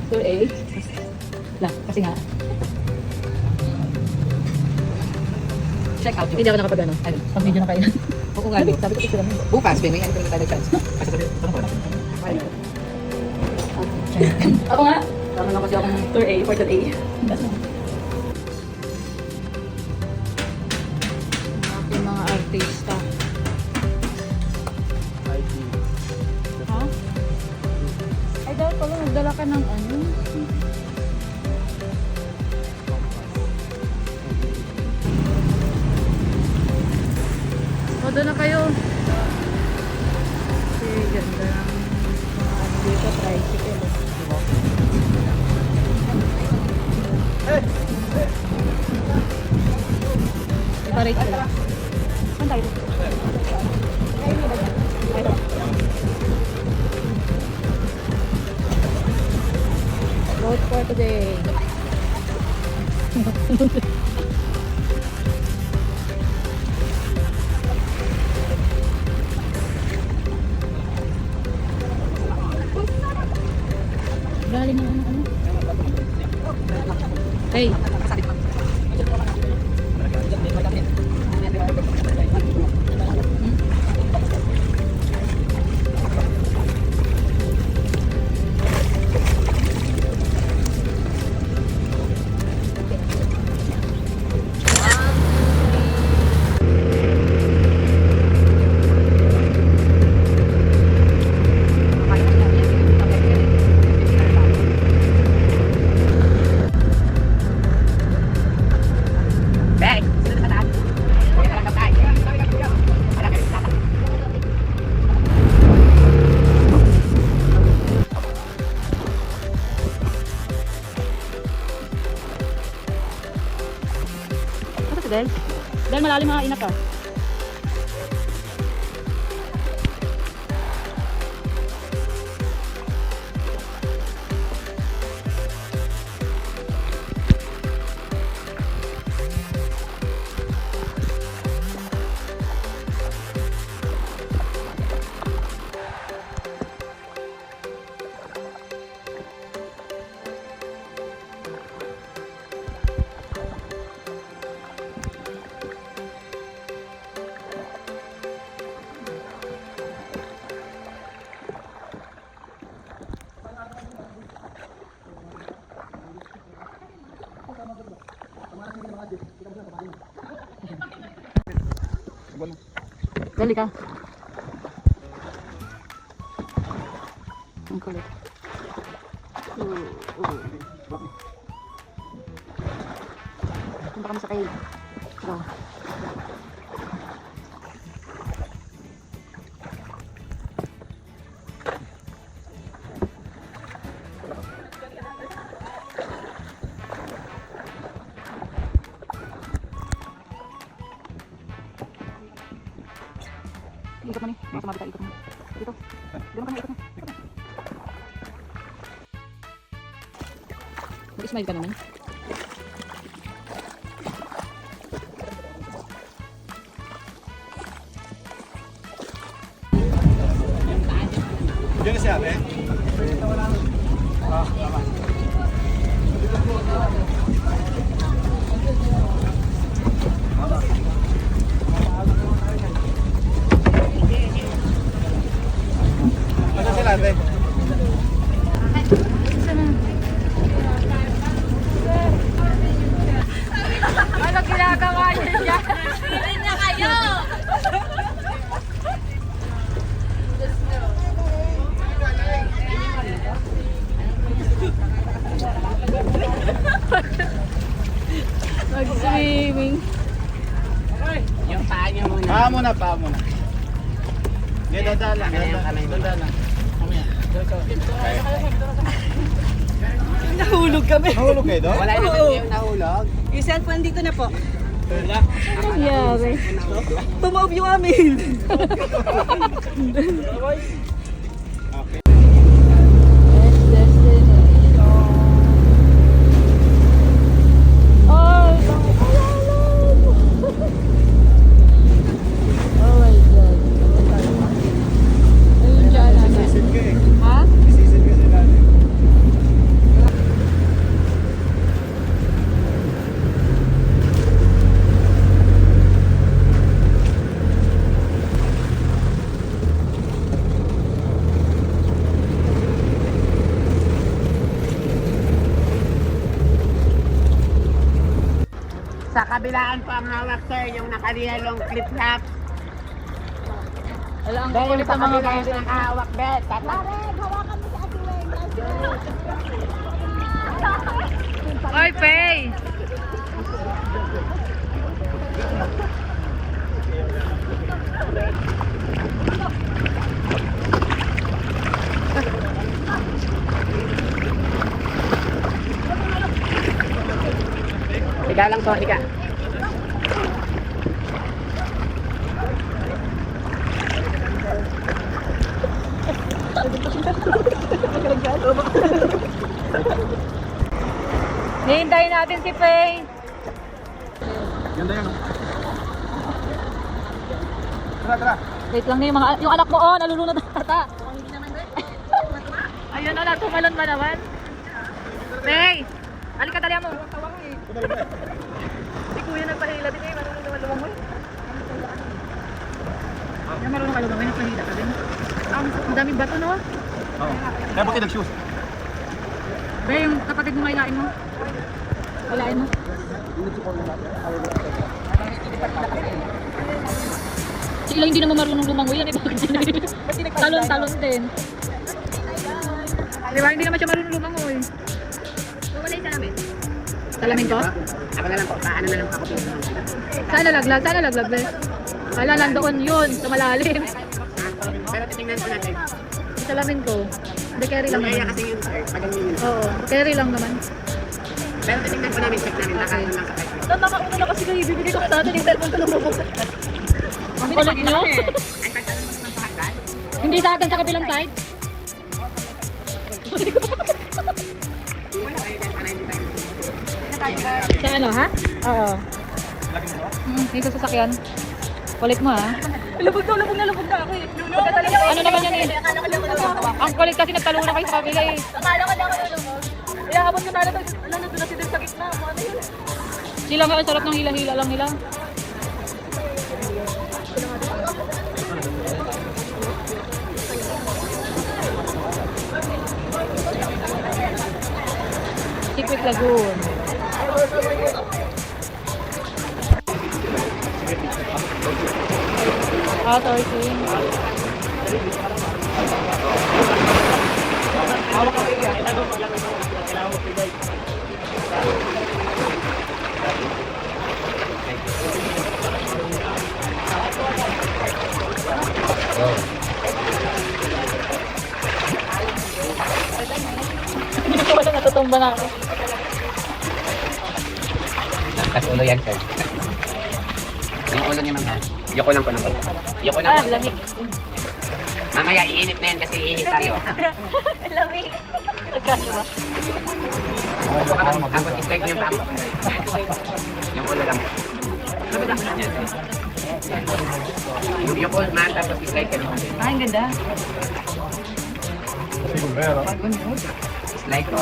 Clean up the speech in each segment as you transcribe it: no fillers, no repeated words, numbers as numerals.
Tour A. La, kasi nga. Check out yun. Hindi ako nakapag ano. Ano, pag video na kayo. Oo nga, no? Sabi ko picture namin. Bukas, may ano talaga tayo chance. Kasi sabi, tanong ko lang. Ako nga. Tama lang kasi akong Tour A, Portal A. Aking mga artista. Ha? Ay, dapat pala nagdala ka ng ano? O, doon na kayo. Okay, ganda ng mga ano dito, tricycle. Iparate sila. Saan tayo? Vote for today. Galing ng ano? Hey! Dahil malalim mga inak ka. Dali ka. Ang kulit. Punta kami sa cave. So. Ikot mo ni. Mga sumabit tayo, ikot mo. Dito. Dito ka na, ikot mo. Mag-smile ka naman. Diyan na siya, be? Ah, tama. Ano sila, be? Ano ginagawa niya dyan? Hindi na kayo! Mag-swimming. Yung paa niya muna. Paa muna, paa muna. Hindi, dadaan lang. Dadaan lang. Nahulog kami. Nahulog kayo doon? Wala naman yung nahulog. Yung cellphone dito na po. Ano nangyari? Tumaob yung amin. Okay. Next destination. Oh, pangalalan! Oh my God. Ayun dyan, ano? Isisid ka eh. Ha? Isisid ka kabilaan po ang hawak, sir. Yung nakaliyalong flip-flop. Wala ang Dahil kulit yung sa mga kabilaan guys. ng hawak, bet. Oy, Pay! Higa lang po, higa. Hihintayin natin si Pay. Ganda yan. Tara. Wait lang na yung anak mo, oh, nalulunod ang tata. Ayun na, tumalon ba naman? Pay! Halika, dali mo. Si Kuya nagpahila din eh, marunong naman lumangoy. Yan, marunong ka lumangoy, nagpahila ka din. Ang daming bato, no? Oo. Kaya buti nag-shoes. Bay, yung kapatid mo hilain mo. Hilain mo. Sila hindi naman marunong lumangoy yan, eh. Talon-talon din. Di ba, hindi naman siya marunong lumangoy. Wala yung salamin. Salamin ko? Ako na lang po, paano na lang ako dito. Sana laglag, be. Wala, nandoon yun, sa malalim. Pero titingnan po natin. Yung salamin ko. Hindi, carry lang Yung area naman. kasi yun, sir. Pag yun. Oo, carry lang naman. Pero titingnan po namin, check namin. Baka yun lang sa type. Nakakauna na kasi kayo, bibigay ko sa atin yung cellphone ko lumubog. Ang kulit nyo? Ay, pagkakas mo naman sa hagdan. Hindi sa atin sa kabilang side. Wala kayo din, para hindi tayo. Sa ano, ha? Oo. Dito sa sakyan. Kulit mo, ha? Lubog na ako eh. Ano naman yan eh? Ang kulit kasi nagtalo na kayo sa kabila eh. Akala ko lang ako lumog. Iyahabot ko talaga. Ano, nandun na si Del sa gitna. Ano yun? Sila nga, ang sarap ng hila-hila lang nila. Secret Lagoon. Ah, torching. Wala, natutumba na ako. Kasi ulo yan, sir. Yung ulo niya, ma'am. Yoko lang po ng ulo. Yoko lang Ah, po. lamig. Mamaya, iinit na yan kasi iinit tayo. Lamig. Nagkasya ba? Tapos i-strike niyo yung pamo. Yung ulo lang po. Yung ulo, ma'am, tapos i-strike ka naman. Ah, ang ganda. Slide ko.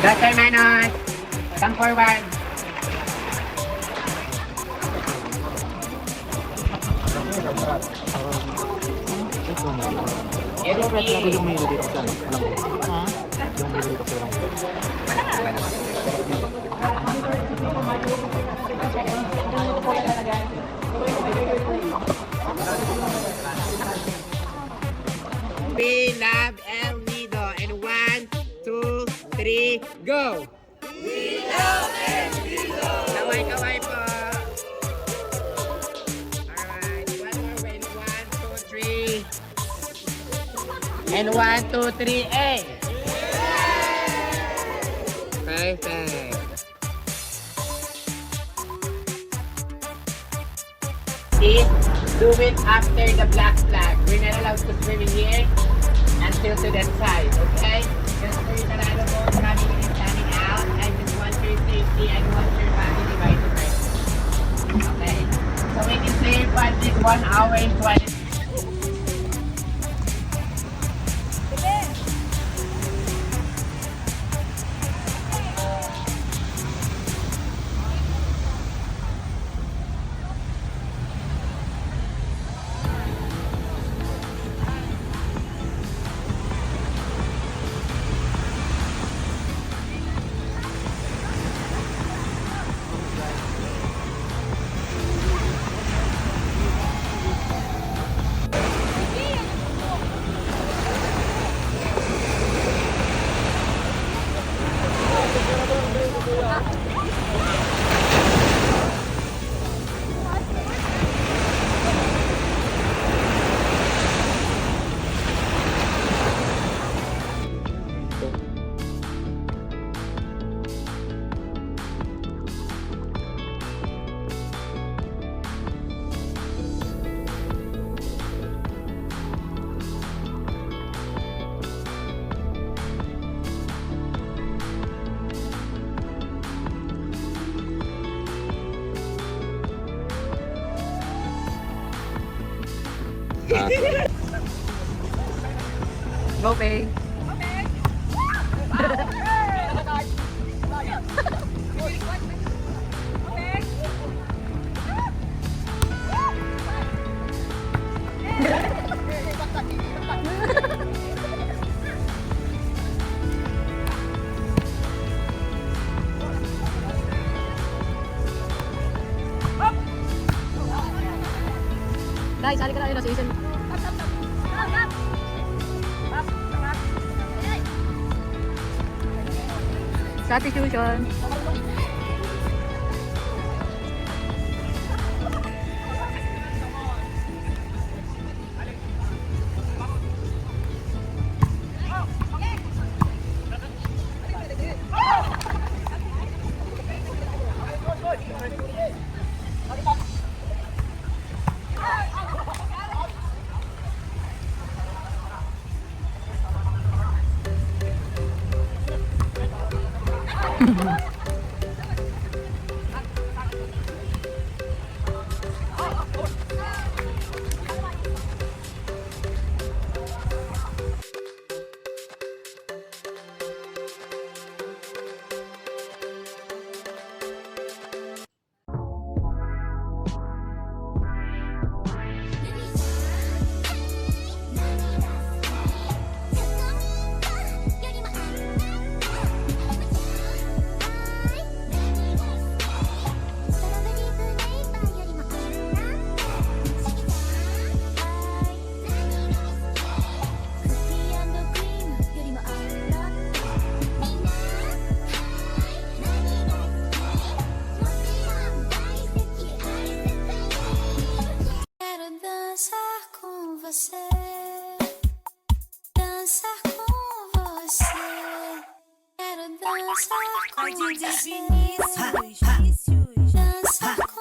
Dr. Manos, come forward. Ha? We love El Nido. And 1, 2, 3, go! We love El Nido! Kaway po. Alright, one more way. 1, 2, 3. And 1, 2, 3, A! Perfect. See? Do it after the black flag. We're not allowed to swim in here until to that side, okay? Just for your Tagalog boat coming in and standing out. I just want your safety and want your family vice versa. Okay? So we can stay for at least 1 hour and 20 Go, Pay. Guys, sali ka na yun. Season. Substitution. Você dançar com você, quero dançar com você, dançar com